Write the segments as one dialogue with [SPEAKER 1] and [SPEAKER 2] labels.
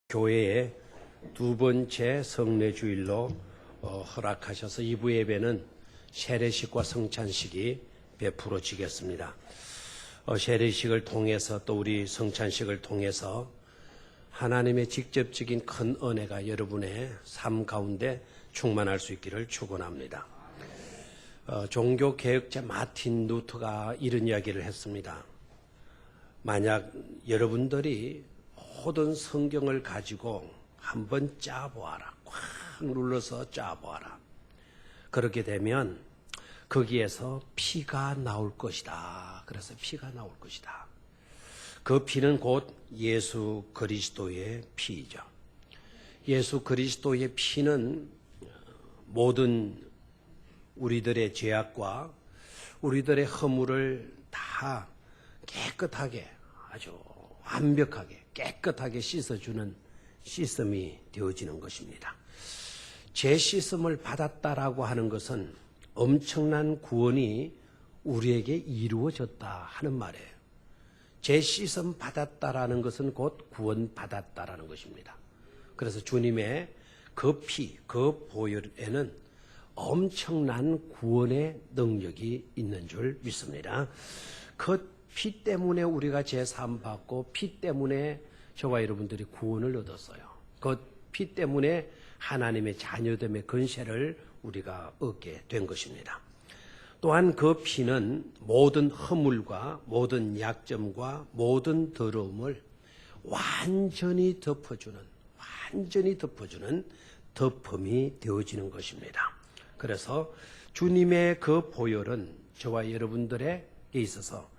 [SPEAKER 1] 교회의 두 번째 성례주일로 허락하셔서 2부 예배는 세례식과 성찬식이 베풀어지겠습니다. 세례식을 통해서 또 우리 성찬식을 통해서 하나님의 직접적인 큰 은혜가 여러분의 삶 가운데 충만할 수 있기를 축원합니다. 종교개혁자 마틴 루터가 이런 이야기를 했습니다. 만약 여러분들이 모든 성경을 가지고 한번 짜보아라. 꽉 눌러서 짜보아라. 그렇게 되면 거기에서 피가 나올 것이다. 그래서 피가 나올 것이다. 그 피는 곧 예수 그리스도의 피이죠. 예수 그리스도의 피는 모든 우리들의 죄악과 우리들의 허물을 다 깨끗하게 아주 완벽하게 깨끗하게 씻어주는 씻음이 되어지는 것입니다. 제 씻음을 받았다라고 하는 것은 엄청난 구원이 우리에게 이루어졌다 하는 말이에요. 제 씻음 받았다라는 것은 곧 구원 받았다라는 것입니다. 그래서 주님의 그 피, 그 보혈에는 엄청난 구원의 능력이 있는 줄 믿습니다. 그 피 때문에 우리가 제사함 받고 피 때문에 저와 여러분들이 구원을 얻었어요. 그 피 때문에 하나님의 자녀됨의 권세를 우리가 얻게 된 것입니다. 또한 그 피는 모든 허물과 모든 약점과 모든 더러움을 완전히 덮어주는 덮음이 되어지는 것입니다. 그래서 주님의 그 보혈은 저와 여러분들에게 있어서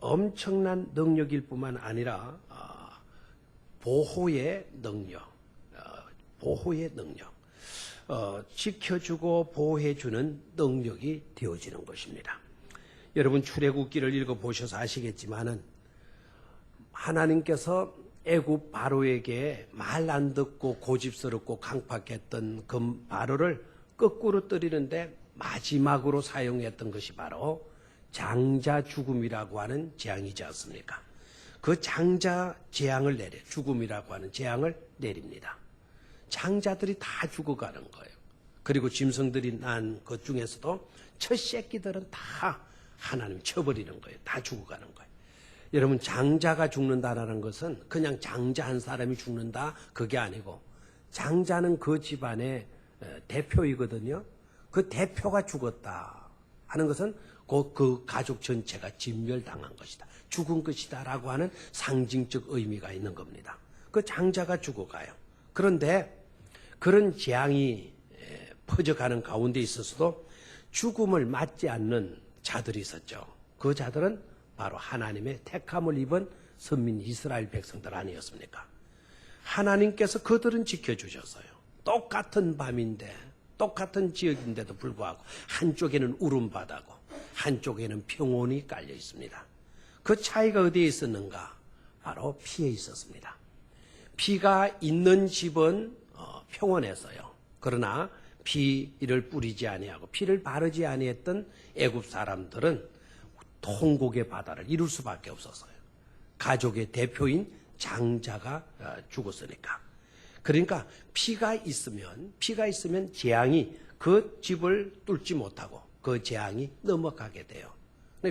[SPEAKER 1] 엄청난 능력일 뿐만 아니라 보호의 능력, 지켜주고 보호해주는 능력이 되어지는 것입니다. 여러분 출애굽기를 읽어보셔서 아시겠지만은 하나님께서 애굽 바로에게 말 안 듣고 고집스럽고 강팍했던 그 바로를 거꾸로 때리는데 마지막으로 사용했던 것이 바로 장자 죽음이라고 하는 재앙이지 않습니까? 그 장자 재앙을 죽음이라고 하는 재앙을 내립니다. 장자들이 다 죽어가는 거예요. 그리고 짐승들이 난 것 중에서도 첫 새끼들은 다 하나님 쳐버리는 거예요. 다 죽어가는 거예요. 여러분 장자가 죽는다라는 것은 그냥 장자 한 사람이 죽는다 그게 아니고 장자는 그 집안의 대표이거든요. 그 대표가 죽었다 하는 것은 그 가족 전체가 진멸당한 것이다. 죽은 것이다 라고 하는 상징적 의미가 있는 겁니다. 그 장자가 죽어가요. 그런데 그런 재앙이 퍼져가는 가운데 있어서도 죽음을 맞지 않는 자들이 있었죠. 그 자들은 바로 하나님의 택함을 입은 선민 이스라엘 백성들 아니었습니까? 하나님께서 그들은 지켜주셨어요. 똑같은 밤인데 똑같은 지역인데도 불구하고 한쪽에는 울음바다고 한쪽에는 평온이 깔려 있습니다. 그 차이가 어디에 있었는가? 바로 피에 있었습니다. 피가 있는 집은 평온했어요. 그러나 피를 뿌리지 아니하고 피를 바르지 아니했던 애굽 사람들은 통곡의 바다를 이룰 수밖에 없었어요. 가족의 대표인 장자가 죽었으니까. 그러니까 피가 있으면 재앙이 그 집을 뚫지 못하고 그 재앙이 넘어가게 돼요.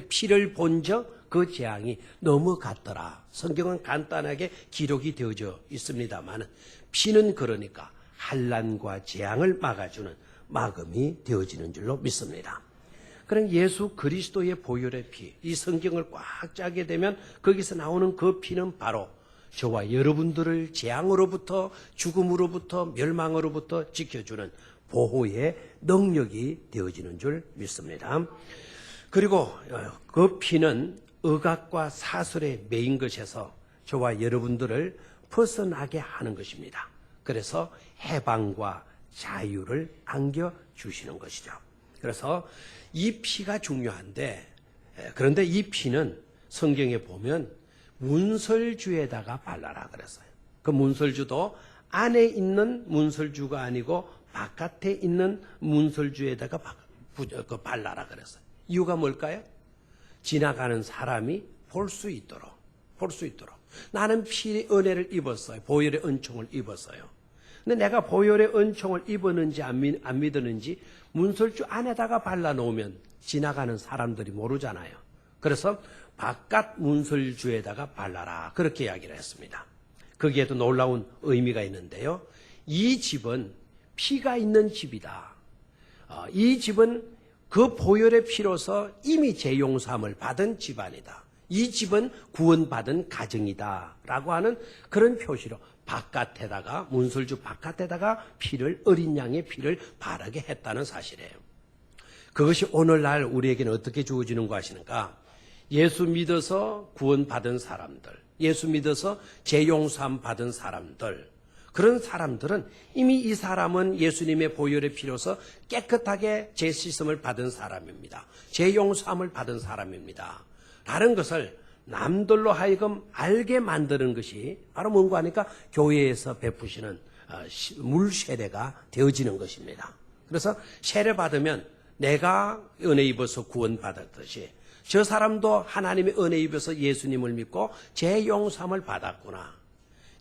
[SPEAKER 1] 피를 본 적 그 재앙이 넘어갔더라. 성경은 간단하게 기록이 되어져 있습니다만 피는 그러니까 환난과 재앙을 막아주는 막음이 되어지는 줄로 믿습니다. 그럼 예수 그리스도의 보혈의 피, 이 성경을 꽉 짜게 되면 거기서 나오는 그 피는 바로 저와 여러분들을 재앙으로부터 죽음으로부터 멸망으로부터 지켜주는 보호의 능력이 되어지는 줄 믿습니다. 그리고 그 피는 억압과 사슬에 매인 것에서 저와 여러분들을 벗어나게 하는 것입니다. 그래서 해방과 자유를 안겨주시는 것이죠. 그래서 이 피가 중요한데 그런데 이 피는 성경에 보면 문설주에다가 발라라 그랬어요. 그 문설주도 안에 있는 문설주가 아니고 바깥에 있는 문설주에다가 발라라 그랬어요. 이유가 뭘까요? 지나가는 사람이 볼 수 있도록 나는 은혜를 입었어요. 보혈의 은총을 입었어요. 근데 내가 보혈의 은총을 입었는지 안 믿었는지 문설주 안에다가 발라놓으면 지나가는 사람들이 모르잖아요. 그래서 바깥 문설주에다가 발라라, 그렇게 이야기를 했습니다. 거기에도 놀라운 의미가 있는데요. 이 집은 피가 있는 집이다. 이 집은 그 보혈의 피로서 이미 재용삼을 받은 집안이다. 이 집은 구원받은 가정이다 라고 하는 그런 표시로 바깥에다가, 문설주 바깥에다가 어린 양의 피를 바르게 했다는 사실이에요. 그것이 오늘날 우리에게는 어떻게 주어지는 거 아시는가? 예수 믿어서 구원받은 사람들, 예수 믿어서 재용삼 받은 사람들, 그런 사람들은 이미 이 사람은 예수님의 보혈의 피로서 깨끗하게 재씻음을 받은 사람입니다. 재용삼을 받은 사람입니다. 라는 것을 남들로 하여금 알게 만드는 것이 바로 뭔가 하니까 교회에서 베푸시는 물 세례가 되어지는 것입니다. 그래서 세례 받으면 내가 은혜 입어서 구원받았듯이 저 사람도 하나님의 은혜 입어서 예수님을 믿고 재용삼을 받았구나.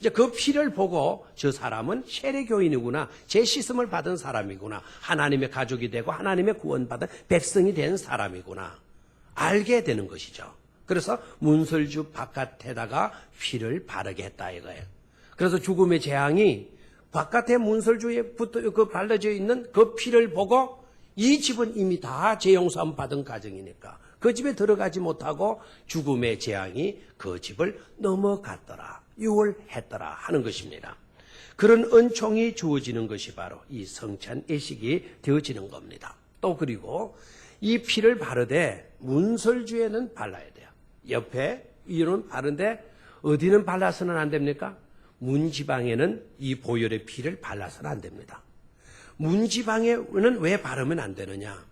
[SPEAKER 1] 이제 그 피를 보고 저 사람은 세례교인이구나, 재씻음을 받은 사람이구나, 하나님의 가족이 되고 하나님의 구원받은 백성이 된 사람이구나 알게 되는 것이죠. 그래서 문설주 바깥에다가 피를 바르게 했다 이거예요. 그래서 죽음의 재앙이 바깥에 문설주에 발라져 있는 그 피를 보고 이 집은 이미 다 재용삼 받은 가정이니까 그 집에 들어가지 못하고 죽음의 재앙이 그 집을 넘어갔더라, 유월했더라 하는 것입니다. 그런 은총이 주어지는 것이 바로 이 성찬 예식이 되어지는 겁니다. 또 그리고 이 피를 바르되 문설주에는 발라야 돼요. 옆에 위로는 바른데 어디는 발라서는 안 됩니까? 문지방에는 이 보혈의 피를 발라서는 안 됩니다. 문지방에는 왜 바르면 안 되느냐?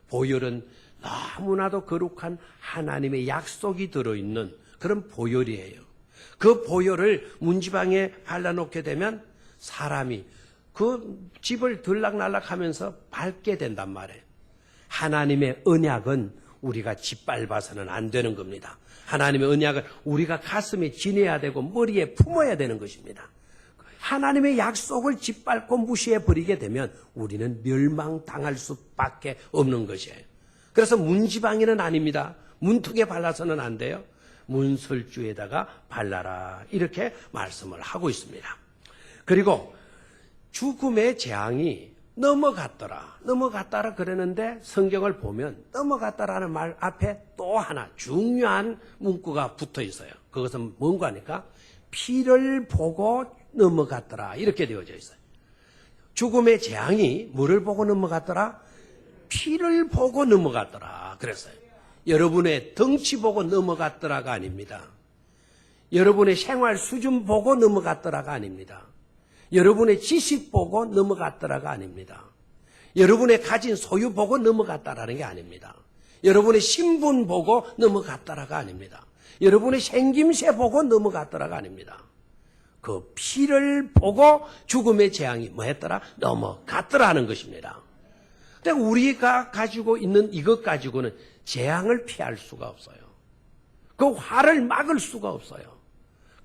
[SPEAKER 1] 보혈은 너무나도 거룩한 하나님의 약속이 들어있는 그런 보혈이에요. 그 보혈을 문지방에 발라놓게 되면 사람이 그 집을 들락날락하면서 밟게 된단 말이에요. 하나님의 언약은 우리가 짓밟아서는 안 되는 겁니다. 하나님의 언약을 우리가 가슴에 지내야 되고 머리에 품어야 되는 것입니다. 하나님의 약속을 짓밟고 무시해버리게 되면 우리는 멸망당할 수밖에 없는 것이에요. 그래서 문지방에는 아닙니다. 문턱에 발라서는 안 돼요. 문설주에다가 발라라 이렇게 말씀을 하고 있습니다. 그리고 죽음의 재앙이 넘어갔더라 그러는데 성경을 보면 넘어갔다라는 말 앞에 또 하나 중요한 문구가 붙어 있어요. 그것은 뭔가 하니까 피를 보고 넘어갔더라 이렇게 되어져 있어요. 죽음의 재앙이 뭐를 보고 넘어갔더라? 피를 보고 넘어갔더라 그랬어요. 여러분의 덩치 보고 넘어갔더라가 아닙니다. 여러분의 생활 수준 보고 넘어갔더라가 아닙니다. 여러분의 지식 보고 넘어갔더라가 아닙니다. 여러분의 가진 소유 보고 넘어갔다라는 게 아닙니다. 여러분의 신분 보고 넘어갔더라가 아닙니다. 여러분의 생김새 보고 넘어갔더라가 아닙니다. 그 피를 보고 죽음의 재앙이 뭐 했더라? 넘어갔더라 하는 것입니다. 근데 우리가 가지고 있는 이것 가지고는 재앙을 피할 수가 없어요. 그 화를 막을 수가 없어요.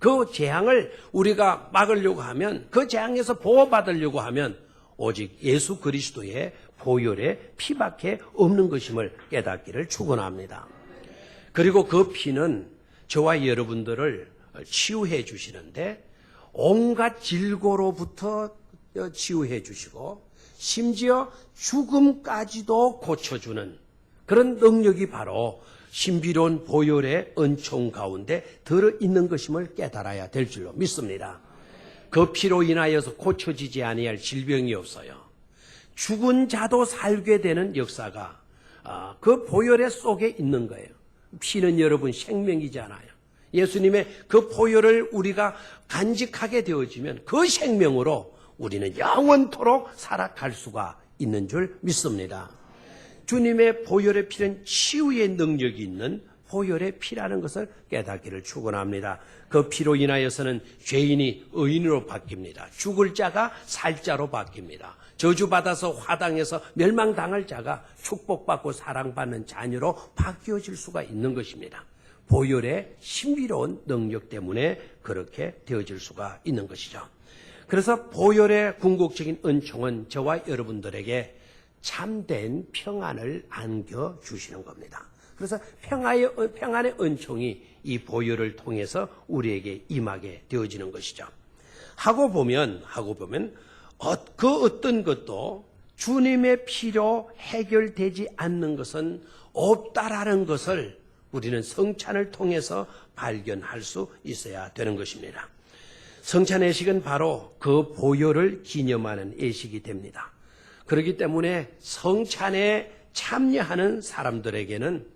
[SPEAKER 1] 그 재앙을 우리가 막으려고 하면, 그 재앙에서 보호받으려고 하면 오직 예수 그리스도의 보혈의 피밖에 없는 것임을 깨닫기를 축원합니다. 그리고 그 피는 저와 여러분들을 치유해 주시는데 온갖 질고로부터 치유해 주시고 심지어 죽음까지도 고쳐주는 그런 능력이 바로 신비로운 보혈의 은총 가운데 들어있는 것임을 깨달아야 될 줄로 믿습니다. 그 피로 인하여서 고쳐지지 아니할 질병이 없어요. 죽은 자도 살게 되는 역사가 그 보혈의 속에 있는 거예요. 피는 여러분 생명이잖아요. 예수님의 그 보혈을 우리가 간직하게 되어지면 그 생명으로 우리는 영원토록 살아갈 수가 있는 줄 믿습니다. 주님의 보혈의 피는 치유의 능력이 있는 보혈의 피라는 것을 깨닫기를 축원합니다. 그 피로 인하여서는 죄인이 의인으로 바뀝니다. 죽을 자가 살 자로 바뀝니다. 저주받아서 화당해서 멸망당할 자가 축복받고 사랑받는 자녀로 바뀌어질 수가 있는 것입니다. 보혈의 신비로운 능력 때문에 그렇게 되어질 수가 있는 것이죠. 그래서 보혈의 궁극적인 은총은 저와 여러분들에게 참된 평안을 안겨주시는 겁니다. 그래서 평안의 은총이 이 보혈을 통해서 우리에게 임하게 되어지는 것이죠. 하고 보면 그 어떤 것도 주님의 피로 해결되지 않는 것은 없다라는 것을 우리는 성찬을 통해서 발견할 수 있어야 되는 것입니다. 성찬 예식은 바로 그 보혈을 기념하는 예식이 됩니다. 그렇기 때문에 성찬에 참여하는 사람들에게는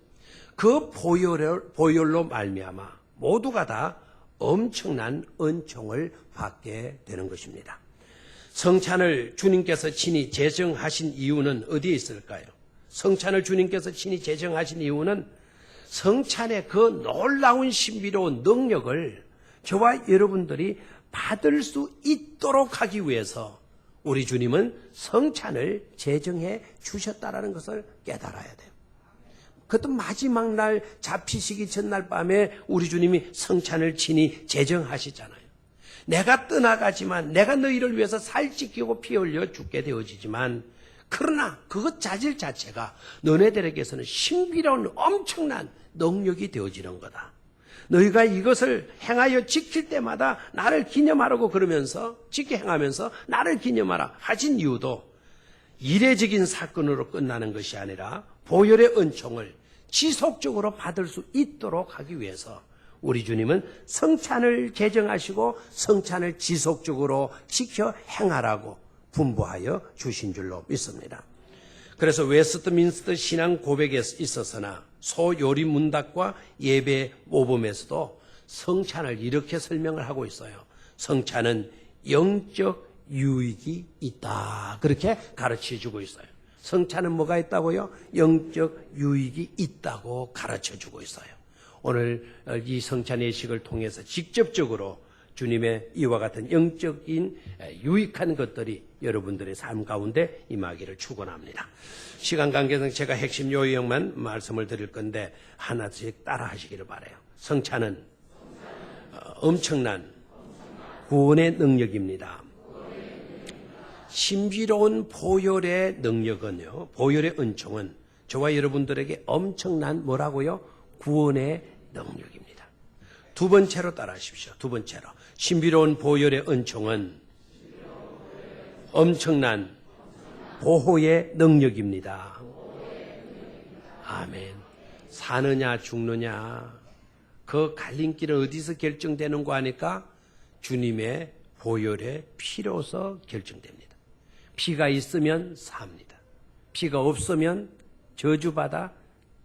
[SPEAKER 1] 그 보혈로 말미암아 모두가 다 엄청난 은총을 받게 되는 것입니다. 성찬을 주님께서 친히 제정하신 이유는 어디에 있을까요? 성찬을 주님께서 친히 제정하신 이유는 성찬의 그 놀라운 신비로운 능력을 저와 여러분들이 받을 수 있도록 하기 위해서 우리 주님은 성찬을 제정해 주셨다라는 것을 깨달아야 돼요. 그것도 마지막 날 잡히시기 전날 밤에 우리 주님이 성찬을 친히 제정하시잖아요. 내가 떠나가지만 내가 너희를 위해서 살찌키고 피 흘려 죽게 되어지지만 그러나 그것 자질 자체가 너네들에게서는 신비로운 엄청난 능력이 되어지는 거다. 너희가 이것을 행하여 지킬 때마다 나를 기념하라고 그러면서 행하면서 나를 기념하라 하신 이유도 이례적인 사건으로 끝나는 것이 아니라 보혈의 은총을 지속적으로 받을 수 있도록 하기 위해서 우리 주님은 성찬을 제정하시고 성찬을 지속적으로 지켜 행하라고 분부하여 주신 줄로 믿습니다. 그래서 웨스트민스터 신앙 고백에 있어서나 소요리 문답과 예배 모범에서도 성찬을 이렇게 설명을 하고 있어요. 성찬은 영적 유익이 있다. 그렇게 가르쳐 주고 있어요. 성찬은 뭐가 있다고요? 영적 유익이 있다고 가르쳐 주고 있어요. 오늘 이 성찬 예식을 통해서 직접적으로 주님의 이와 같은 영적인 유익한 것들이 여러분들의 삶 가운데 임하기를 축원합니다. 시간 관계상 제가 핵심 요령만 말씀을 드릴 건데 하나씩 따라 하시기를 바라요. 성찬은 엄청난 구원의 능력입니다. 신비로운 보혈의 능력은요, 보혈의 은총은 저와 여러분들에게 엄청난 뭐라고요? 구원의 능력입니다. 두 번째로 따라하십시오. 두 번째로. 신비로운 보혈의 은총은 엄청난 보호의 능력입니다. 아멘. 사느냐 죽느냐 그 갈림길은 어디서 결정되는 거 아니까? 주님의 보혈의 피로서 결정됩니다. 피가 있으면 삽니다. 피가 없으면 저주받아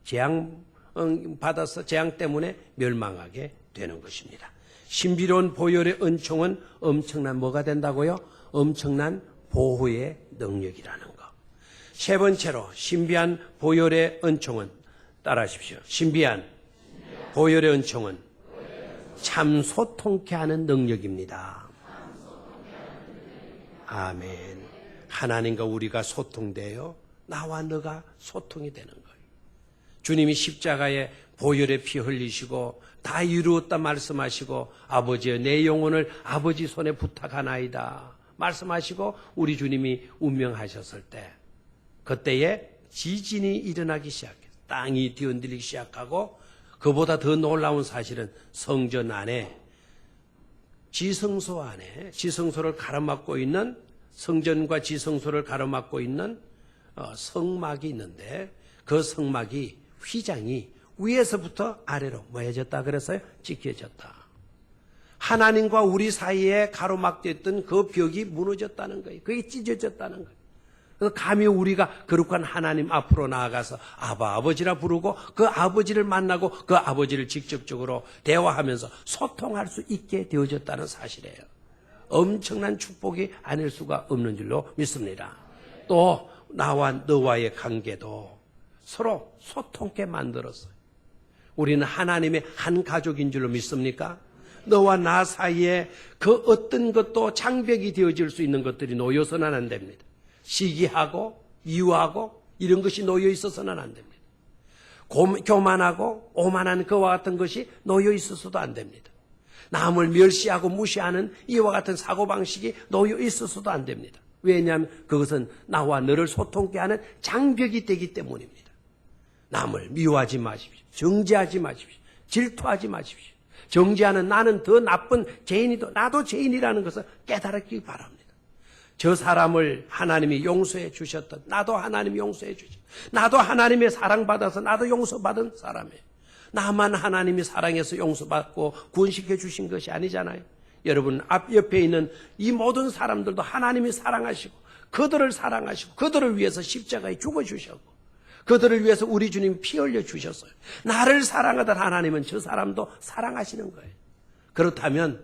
[SPEAKER 1] 재앙받아서 재앙 때문에 멸망하게 되는 것입니다. 신비로운 보혈의 은총은 엄청난 뭐가 된다고요? 엄청난 보호의 능력이라는 것. 세 번째로 신비한 보혈의 은총은 따라하십시오. 신비한 보혈의 은총은 참 소통케 하는 능력입니다. 아멘. 하나님과 우리가 소통돼요. 나와 너가 소통이 되는 거예요. 주님이 십자가에 보혈의 피 흘리시고 다 이루었다 말씀하시고 아버지여 내 영혼을 아버지 손에 부탁하나이다 말씀하시고 우리 주님이 운명하셨을 때 그때에 지진이 일어나기 시작해요. 땅이 뒤흔들리기 시작하고 그보다 더 놀라운 사실은 성전 안에 지성소 안에 지성소를 가로막고 있는 성전과 지성소를 가로막고 있는 성막이 있는데 그 성막이 휘장이 위에서부터 아래로 뭐해졌다 그랬어요? 찢겨졌다. 하나님과 우리 사이에 가로막혔던 그 벽이 무너졌다는 거예요. 그게 찢어졌다는 거예요. 감히 우리가 거룩한 하나님 앞으로 나아가서 아버지라 부르고 그 아버지를 만나고 그 아버지를 직접적으로 대화하면서 소통할 수 있게 되어졌다는 사실이에요. 엄청난 축복이 아닐 수가 없는 줄로 믿습니다. 또 나와 너와의 관계도 서로 소통케 만들었어요. 우리는 하나님의 한 가족인 줄로 믿습니까? 너와 나 사이에 그 어떤 것도 장벽이 되어질 수 있는 것들이 놓여서는 안 됩니다. 시기하고 미워하고 이런 것이 놓여 있어서는 안 됩니다. 교만하고 오만한 그와 같은 것이 놓여 있어서도 안 됩니다. 남을 멸시하고 무시하는 이와 같은 사고방식이 놓여 있어서도 안 됩니다. 왜냐하면 그것은 나와 너를 소통케 하는 장벽이 되기 때문입니다. 남을 미워하지 마십시오. 정죄하지 마십시오. 질투하지 마십시오. 정죄하는 나는 더 나쁜 죄인이도 나도 죄인이라는 것을 깨달았기 바랍니다. 저 사람을 하나님이 용서해 주셨던 나도 하나님이 용서해 주셨던 나도 하나님의 사랑받아서 나도 용서받은 사람이에요. 나만 하나님이 사랑해서 용서받고 구원시켜 주신 것이 아니잖아요. 여러분 옆에 있는 이 모든 사람들도 하나님이 사랑하시고 그들을 사랑하시고 그들을 위해서 십자가에 죽어주셨고 그들을 위해서 우리 주님 피 흘려 주셨어요. 나를 사랑하던 하나님은 저 사람도 사랑하시는 거예요. 그렇다면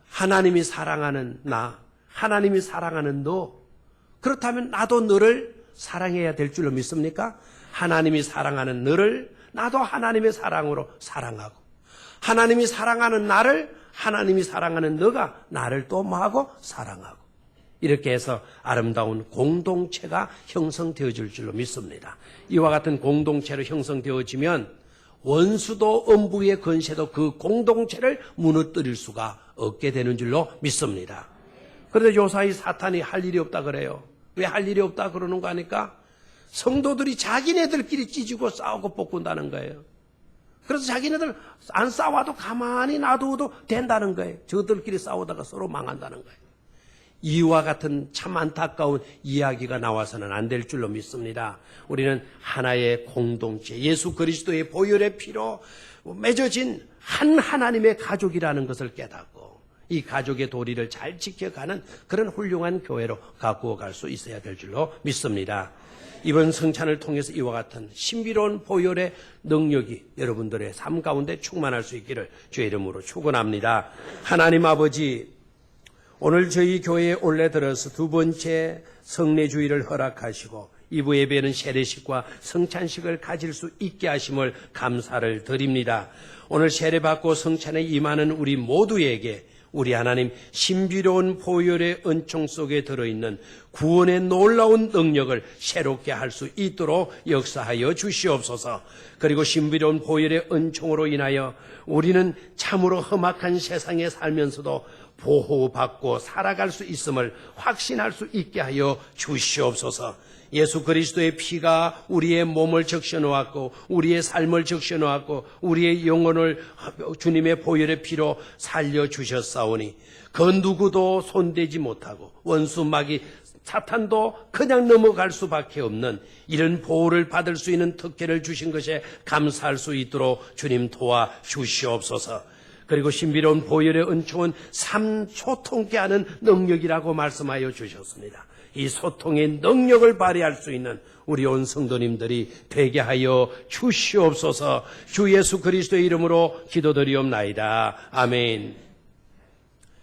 [SPEAKER 1] 하나님이 사랑하는 나, 하나님이 사랑하는 너, 그렇다면 나도 너를 사랑해야 될 줄로 믿습니까? 하나님이 사랑하는 너를 나도 하나님의 사랑으로 사랑하고 하나님이 사랑하는 나를 하나님이 사랑하는 너가 나를 또 뭐하고 사랑하고 이렇게 해서 아름다운 공동체가 형성되어질 줄로 믿습니다. 이와 같은 공동체로 형성되어지면 원수도 엄부의 건세도 그 공동체를 무너뜨릴 수가 없게 되는 줄로 믿습니다. 그런데 요사이 사탄이 할 일이 없다 그래요. 왜 할 일이 없다 그러는 거 아니까? 성도들이 자기네들끼리 찢고 싸우고 볶는다는 거예요. 그래서 자기네들 안 싸워도 가만히 놔둬도 된다는 거예요. 저들끼리 싸우다가 서로 망한다는 거예요. 이와 같은 참 안타까운 이야기가 나와서는 안 될 줄로 믿습니다. 우리는 하나의 공동체, 예수 그리스도의 보혈의 피로 맺어진 한 하나님의 가족이라는 것을 깨닫고 이 가족의 도리를 잘 지켜가는 그런 훌륭한 교회로 가꾸어 갈 수 있어야 될 줄로 믿습니다. 이번 성찬을 통해서 이와 같은 신비로운 보혈의 능력이 여러분들의 삶 가운데 충만할 수 있기를 주의 이름으로 축원합니다. 하나님 아버지, 오늘 저희 교회에 올래 들어서 두 번째 성례주의를 허락하시고 2부 예배는 세례식과 성찬식을 가질 수 있게 하심을 감사를 드립니다. 오늘 세례받고 성찬에 임하는 우리 모두에게 우리 하나님 신비로운 보혈의 은총 속에 들어있는 구원의 놀라운 능력을 새롭게 할 수 있도록 역사하여 주시옵소서. 그리고 신비로운 보혈의 은총으로 인하여 우리는 참으로 험악한 세상에 살면서도 보호받고 살아갈 수 있음을 확신할 수 있게 하여 주시옵소서. 예수 그리스도의 피가 우리의 몸을 적셔놓았고 우리의 삶을 적셔놓았고 우리의 영혼을 주님의 보혈의 피로 살려주셨사오니 그 누구도 손대지 못하고 원수 마귀 사탄도 그냥 넘어갈 수밖에 없는 이런 보호를 받을 수 있는 특혜를 주신 것에 감사할 수 있도록 주님 도와주시옵소서. 그리고 신비로운 보혈의 은총은 삶 소통케 하는 능력이라고 말씀하여 주셨습니다. 이 소통의 능력을 발휘할 수 있는 우리 온 성도님들이 되게 하여 주시옵소서. 주 예수 그리스도의 이름으로 기도드리옵나이다. 아멘.